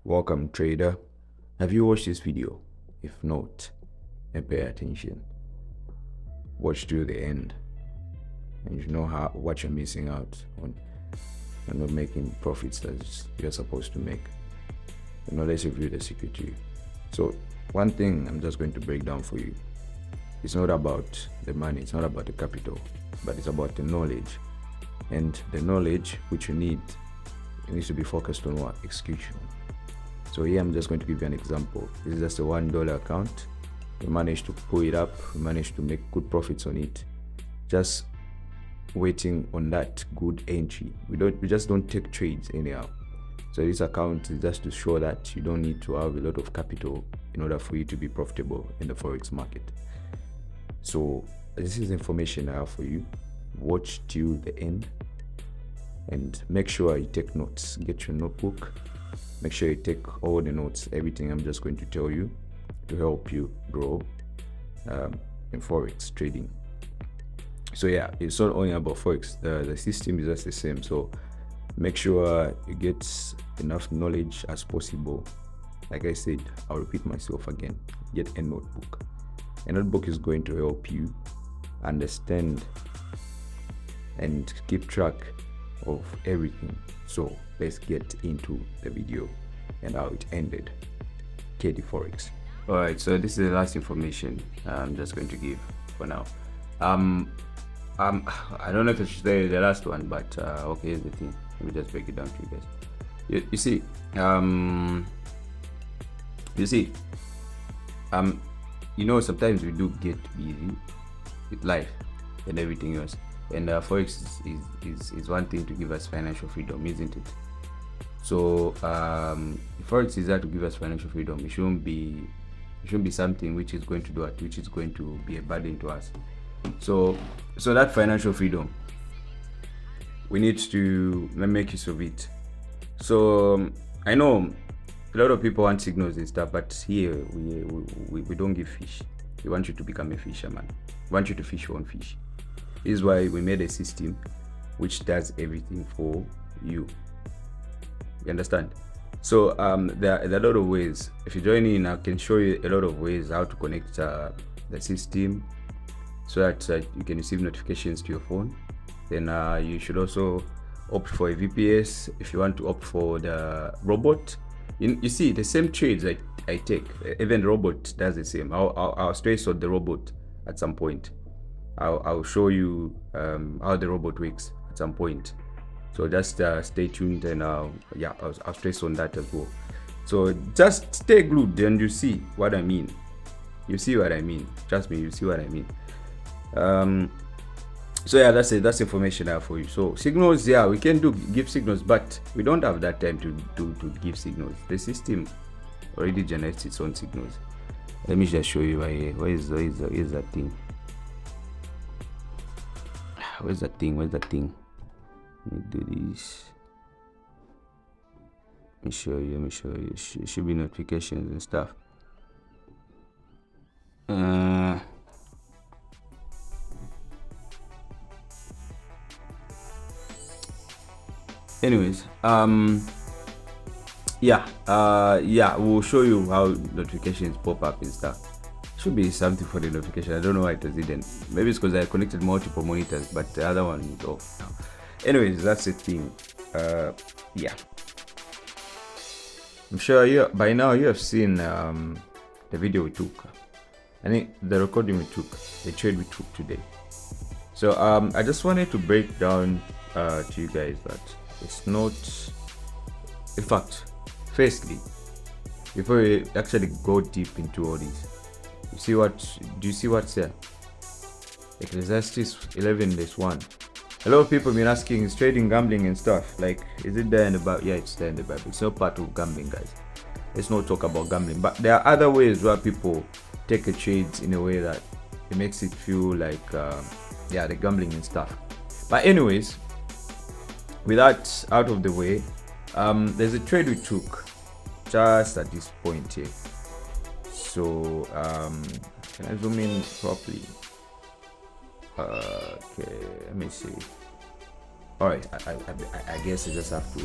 Welcome, trader. Have you watched this video? If not, then pay attention. Watch till the end, and you know what you're missing out on. You're not making profits that you're supposed to make. Let's review the secret to you. So, one thing I'm just going to break down for you. It's not about the money, it's not about the capital, but it's about the knowledge. And the knowledge which you need, it needs to be focused on what? Execution. So here I'm just going to give you an example. This is just a $1 account. We managed to pull it up, we managed to make good profits on it. Just waiting on that good entry. We just don't take trades anyhow. So this account is just to show that you don't need to have a lot of capital in order for you to be profitable in the Forex market. So this is information I have for you. Watch till the end and make sure you take notes. Get your notebook. Make sure you take all the notes, everything I'm just going to tell you to help you grow in Forex trading. So yeah, it's not only about Forex, the system is just the same. So make sure you get enough knowledge as possible. Like I said, I'll repeat myself again, get a notebook. A notebook is going to help you understand and keep track of everything. So let's get into the video and how it ended. KDForex. All right, so this is the last information I'm just going to give for now. I don't know if I should say the last one, but okay, here's the thing. Let me just break it down to you guys. You see, sometimes we do get busy with life and everything else, and Forex is one thing to give us financial freedom, isn't it? So Forex is there to give us financial freedom. It shouldn't be something which is going to do it, which is going to be a burden to us. So that financial freedom, we need to make use of it. So I know a lot of people want signals and stuff, but here we don't give fish. We want you to become a fisherman. We want you to fish your own fish. This is why we made a system which does everything for you. You understand? So there are a lot of ways. If you join in, I can show you a lot of ways how to connect the system so that you can receive notifications to your phone. Then you should also opt for a VPS if you want to opt for the robot. You see, the same trades I take, even the robot does the same. I'll stress on the robot at some point. I'll show you how the robot works at some point. So just stay tuned, and I'll stress on that as well. So just stay glued and you see what I mean. You see what I mean. Trust me, you see what I mean. So yeah, that's it. That's information I have for you. So signals, yeah, we can give signals, but we don't have that time to give signals. The system already generates its own signals. Let me just show you right here. Where's that thing? Where's that thing? Let me do this. Let me show you. It should be notifications and stuff. Anyways, we'll show you how notifications pop up and stuff. Should be something for the notification. I don't know why it didn't. Maybe it's because I connected multiple monitors, but the other one is off now. Anyways, that's the thing. I'm sure by now you have seen the video we took. I think the recording we took, the trade we took today. So I just wanted to break down to you guys that it's not. In fact, firstly, before we actually go deep into all this, do you see what's there? Ecclesiastes 11:1. A lot of people have been asking, is trading gambling and stuff? Like, is it there in the Bible? Yeah, it's there in the Bible. It's not part of gambling, guys. Let's not talk about gambling. But there are other ways where people take a trade in a way that it makes it feel like, the gambling and stuff. But anyways, with that out of the way, there's a trade we took just at this point here. So, can I zoom in properly? Okay, let me see. All right, I guess I just have to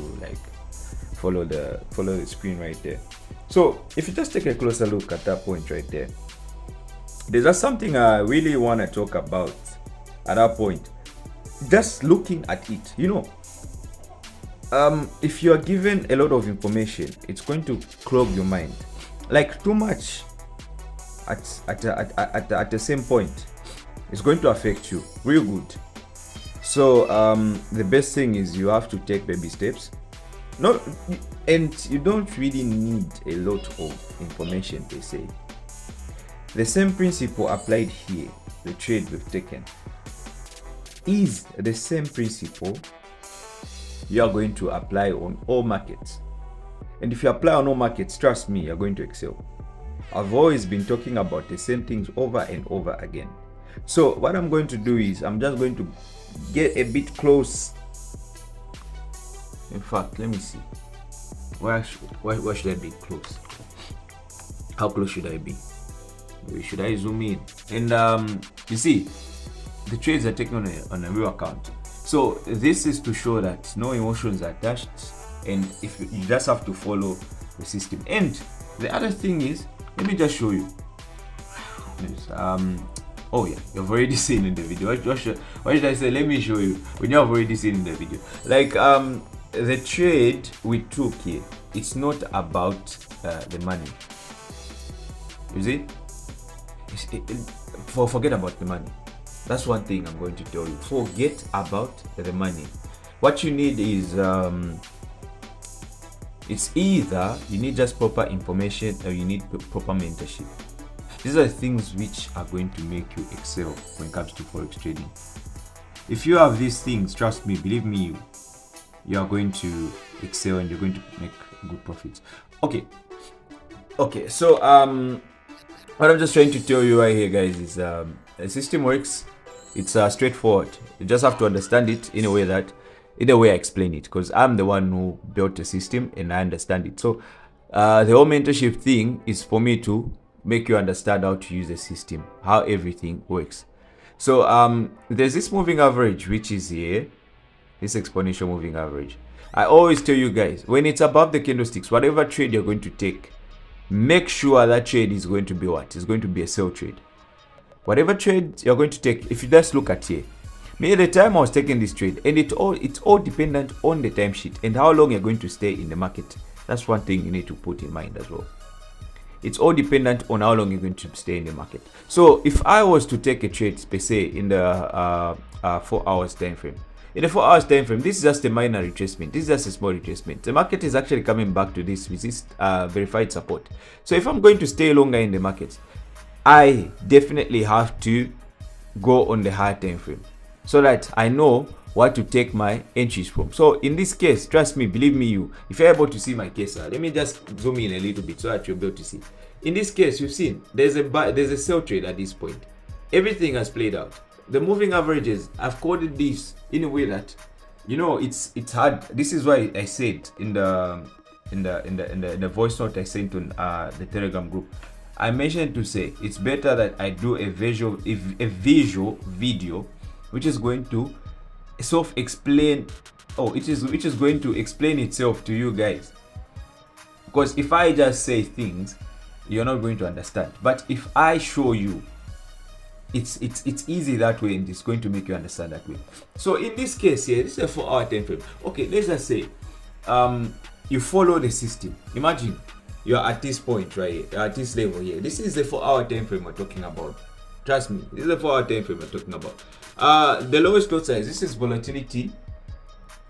follow the screen right there. So if you just take a closer look at that point right there, there's just something I really want to talk about at that point. Just looking at it, if you are given a lot of information, it's going to clog your mind. Like too much at the same point, it's going to affect you real good. So the best thing is you have to take baby steps. And you don't really need a lot of information per se. The same principle applied here, the trade we've taken, is the same principle you are going to apply on all markets. And if you apply on all markets, trust me, you're going to excel. I've always been talking about the same things over and over again. So what I'm going to do is I'm just going to get a bit close. In fact, let me see. Where should I be close? How close should I be? Maybe should I zoom in? And you see, the trades are taken on a real account. So this is to show that no emotions are attached, and if you just have to follow the system. And the other thing is, let me just show you. Oh yeah, you've already seen in the video. What should I say? Let me show you. When you have already seen in the video, like the trade we took here, it's not about the money. You see, forget about the money. That's one thing I'm going to tell you. Forget about the money. What you need is it's either you need just proper information or you need proper mentorship. These are the things which are going to make you excel when it comes to forex trading. If you have these things, trust me, believe me, you are going to excel and you're going to make good profits. Okay, so what I'm just trying to tell you right here, guys, is the system works. It's straightforward. You just have to understand it in a way that either way I explain it, because I'm the one who built the system and I understand it. So the whole mentorship thing is for me to make you understand how to use the system, how everything works. So there's this moving average which is here, this exponential moving average. I always tell you guys, when it's above the candlesticks, whatever trade you're going to take, make sure that trade is going to be what? It's going to be a sell trade. Whatever trade you're going to take, if you just look at here, me at the time I was taking this trade, and it's all dependent on the timesheet and how long you're going to stay in the market. That's one thing you need to put in mind as well. It's all dependent on how long you're going to stay in the market. So if I was to take a trade, per se, in the 4 hours time frame, in the 4 hours time frame, this is just a minor retracement. This is just a small retracement. The market is actually coming back to this verified support. So if I'm going to stay longer in the market, I definitely have to go on the higher time frame so that I know what to take my entries from. So in this case, trust me, believe me, if you're able to see my case, let me just zoom in a little bit so that you'll be able to see. In this case, you've seen there's a sell trade at this point. Everything has played out. The moving averages, I've coded this in a way that it's hard. This is why I said in the voice note I sent on the Telegram group, I mentioned to say it's better that I do a visual video which is going to self-explain, which is going to explain itself to you guys. Because if I just say things, you're not going to understand. But if I show you, it's easy that way, and it's going to make you understand that way. So in this case here, this is a 4 hour time frame. Okay, let's just say you follow the system. Imagine you're at this point right here, you're at this level here. This is the 4 hour time frame we're talking about. Trust me, this is the 4 hour time frame we're talking about. The lowest lot size, this is volatility.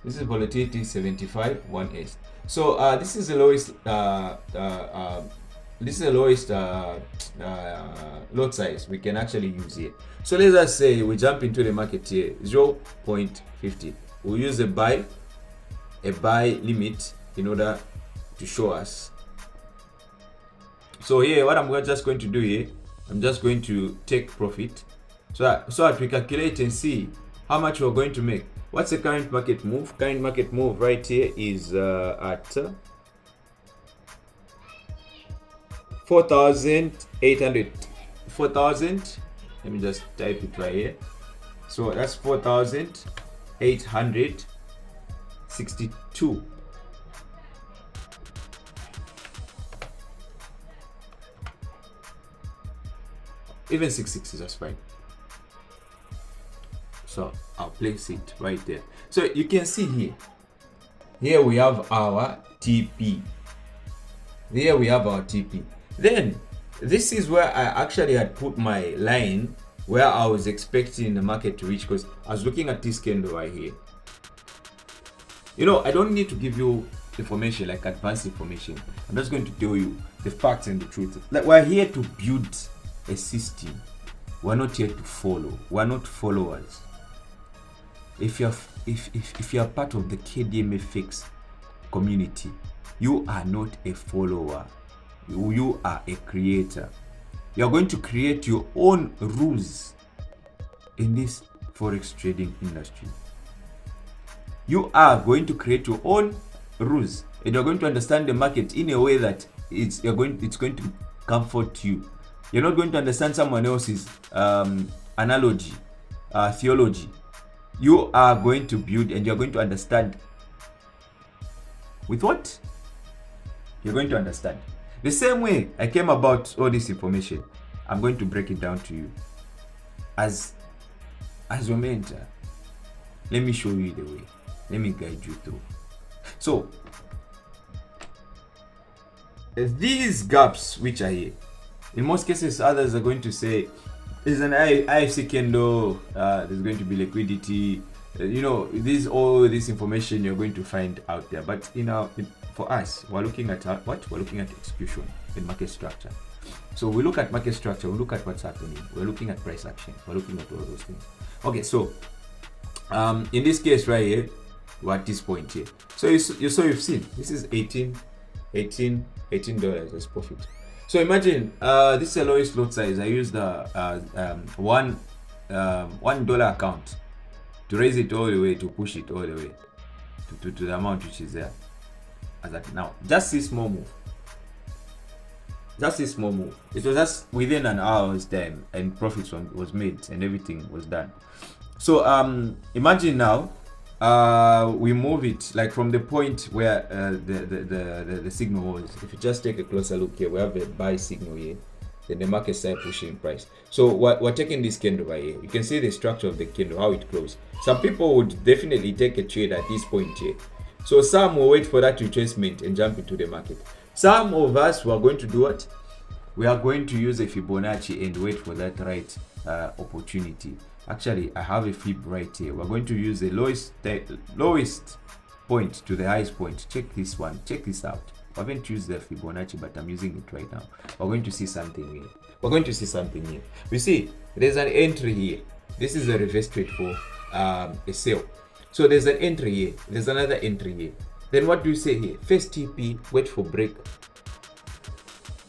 This is volatility 75 1s. So this is the lowest lot size we can actually use here. So let's just say we jump into the market here, 0.50. We'll use a buy limit in order to show us. So here, what I'm just going to do here, I'm just going to take profit so that we calculate and see how much we're going to make. What's the current market move? Current market move right here is at 4,800. 4,000. Let me just type it right here. So that's 4,862. Even 660, that's fine. So I'll place it right there. So you can see here we have our TP. Here we have our TP. Then this is where I actually had put my line where I was expecting the market to reach, because I was looking at this candle right here. You know, I don't need to give you information like advanced information. I'm just going to tell you the facts and the truth. Like, we're here to build a system. We're not here to follow. We're not followers. If you're part of the KDForex community, you are not a follower. You are a creator. You're going to create your own rules in this forex trading industry. You are going to create your own rules, and you're going to understand the market in a way that it's going to comfort you. You're not going to understand someone else's analogy, theology. You are going to build, and you're going to understand with what? You're going to understand. The same way I came about all this information, I'm going to break it down to you as your mentor. Let me show you the way. Let me guide you through. So these gaps which are here, in most cases others are going to say there's an IFC candle, there's going to be liquidity, you know, all this information you're going to find out there. But for us, we're looking at what? We're looking at execution and market structure. So we look at market structure, we look at what's happening, we're looking at price action, we're looking at all those things. Okay, so in this case right here, we're at this point here. So you've seen this is $18 as profit. So imagine this is the lowest lot size. I used the $1 account to raise it all the way, to push it all the way to the amount which is there as at now. Just this small move. Just this small move. It was just within an hour's time, and profits was made and everything was done. So imagine now we move it like from the point where the signal was. If you just take a closer look here, we have a buy signal here, then the market started pushing price. So we're taking this candle right here. You can see the structure of the candle, how it closed. Some people would definitely take a trade at this point here. So some will wait for that retracement and jump into the market. Some of us were going to do what? We are going to use a Fibonacci and wait for that right opportunity. Actually, I have a fib right here. We're going to use the lowest point to the highest point. Check this one. Check this out. I haven't used the Fibonacci, but I'm using it right now. We're going to see something here. We're going to see something here. We see there's an entry here. This is a reverse trade for a sale. So there's an entry here. There's another entry here. Then what do you say here? First TP, wait for break.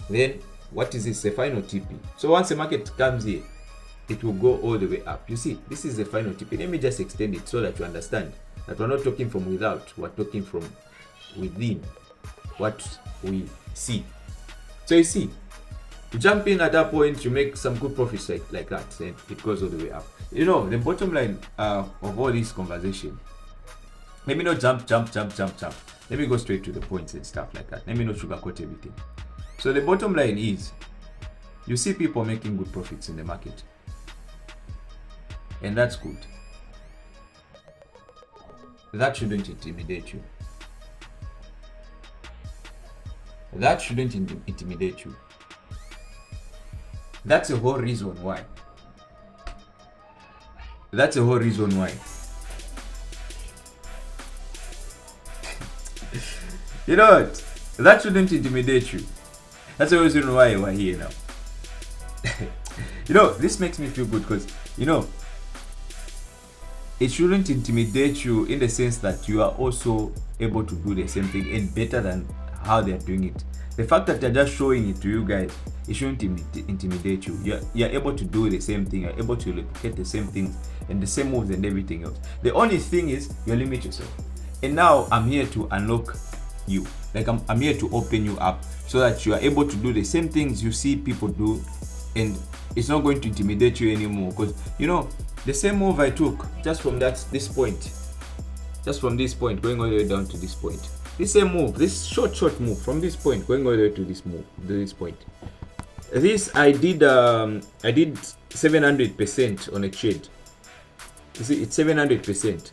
Then what is this? The final TP. So once the market comes here, it will go all the way up. You see, this is the final TP. Let me just extend it so that you understand that we're not talking from without, we're talking from within what we see. So you see, you jump in at that point, you make some good profits like that, and it goes all the way up. You know, the bottom line of all this conversation, let me not jump. Let me go straight to the points and stuff like that. Let me not sugarcoat everything. So the bottom line is, you see people making good profits in the market. And that's good. That shouldn't intimidate you. That shouldn't intimidate you. That's the whole reason why. That's the whole reason why. You know what? That shouldn't intimidate you. That's the reason why we're here now. You know, this makes me feel good because, you know, it shouldn't intimidate you in the sense that you are also able to do the same thing and better than how they're doing it. The fact that they're just showing it to you guys, it shouldn't intimidate you. You're able to do the same thing. You're able to replicate the same things and the same moves and everything else. The only thing is you limit yourself. And now I'm here to unlock you. Like I'm here to open you up so that you are able to do the same things you see people do, and it's not going to intimidate you anymore. Because, you know, the same move I took just from this point, just from this point going all the way down to this point, this same move, this short move from this point going all the way to this point, This I did 700% on a trade. You see, it's 700%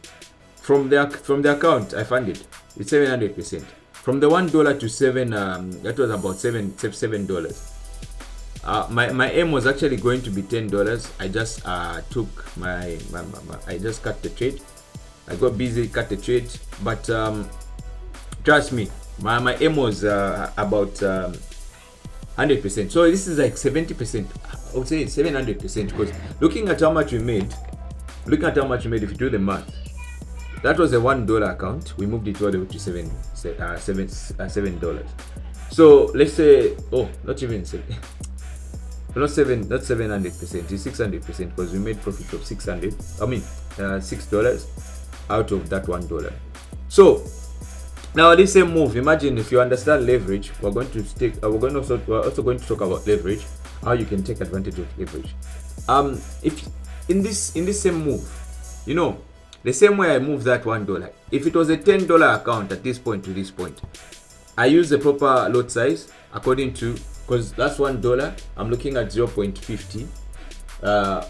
from the account I funded. It's 700% from the $1 to seven. That was about $7. My aim was actually going to be $10. I just took my I just cut the trade. I got busy, cut the trade, but trust me, my aim was about 100%. So this is like 70%. I would say it's 700% because looking at how much we made, if you do the math, that was a $1 account. We moved it all the way to $7. So let's say, not even seven. Not 700%. It's 600% because we made profit of $6 out of that $1. So now this same move, imagine if you understand leverage, we're also going to talk about leverage, how you can take advantage of leverage. If in this same move, the same way I move that $1, if it was a $10 account at this point to this point, I use the proper lot size according to, because that's $1, I'm looking at 0.50,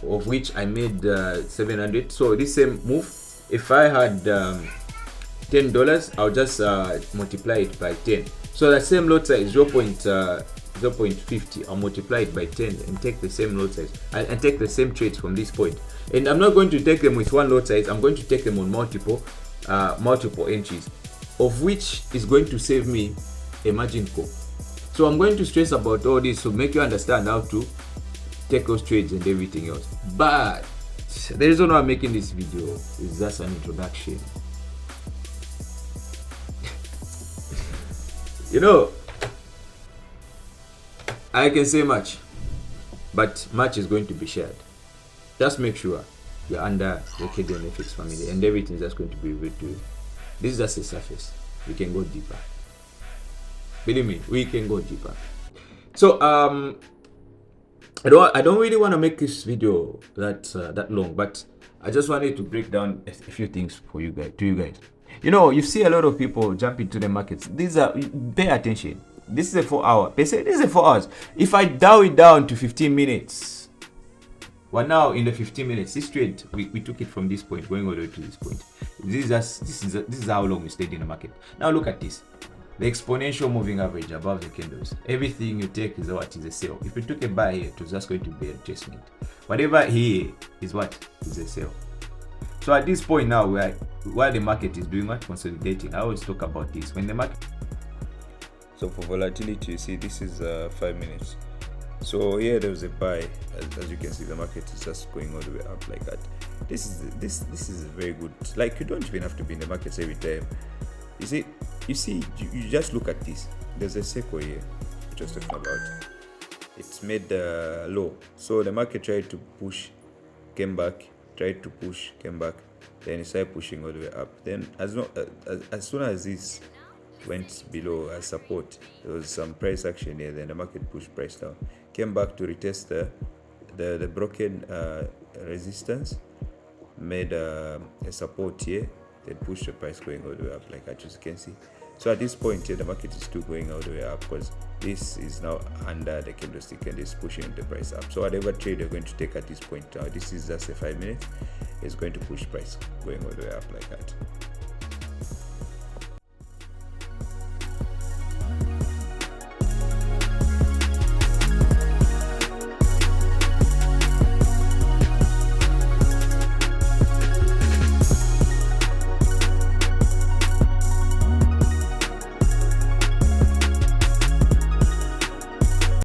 of which I made 700. So this same move, if I had $10, I'll just multiply it by 10. So the same lot size 0.50, I'll multiply it by 10 and take the same lot size and take the same trades from this point. And I'm not going to take them with one lot size. I'm going to take them on multiple entries, of which is going to save me a margin call. So I'm going to stress about all this to make you understand how to take those trades and everything else. But the reason why I'm making this video is just an introduction. I can say much, but much is going to be shared. Just make sure you're under the KDForex family and everything is just going to be revealed to you. This is just a surface. We can go deeper. Believe me, we can go deeper. So I don't really want to make this video that long, but I just wanted to break down a few things for you guys. You see a lot of people jump into the markets. Pay attention. This is a 4 hour. They say this is a 4 hours. If I dial it down to 15 minutes, well, now in the 15 minutes, this trade we took it from this point going all the way to this point. This is how long we stayed in the market. Now look at this. The exponential moving average above the candles. Everything you take is what is a sell. If you took a buy here, it was just going to be an adjustment. Whatever here is what is a sell. So at this point now, while the market is doing what? Consolidating. I always talk about this. When the market. So for volatility, you see this is 5 minutes. So here there was a buy. As you can see, the market is just going all the way up like that. This is very good. Like, you don't even have to be in the markets every time. You just look at this. There's a circle here, which I was talking about. It's made low. So the market tried to push, came back, tried to push, came back, then it started pushing all the way up. Then as soon as this went below as support, there was some price action here. Then the market pushed price down, came back to retest the broken resistance, made a support here. Then push the price going all the way up like that, as you can see. So at this point here, the market is still going all the way up because this is now under the candlestick and is pushing the price up. So whatever trade you're going to take at this point, this is just a 5 minutes, it's going to push price going all the way up like that.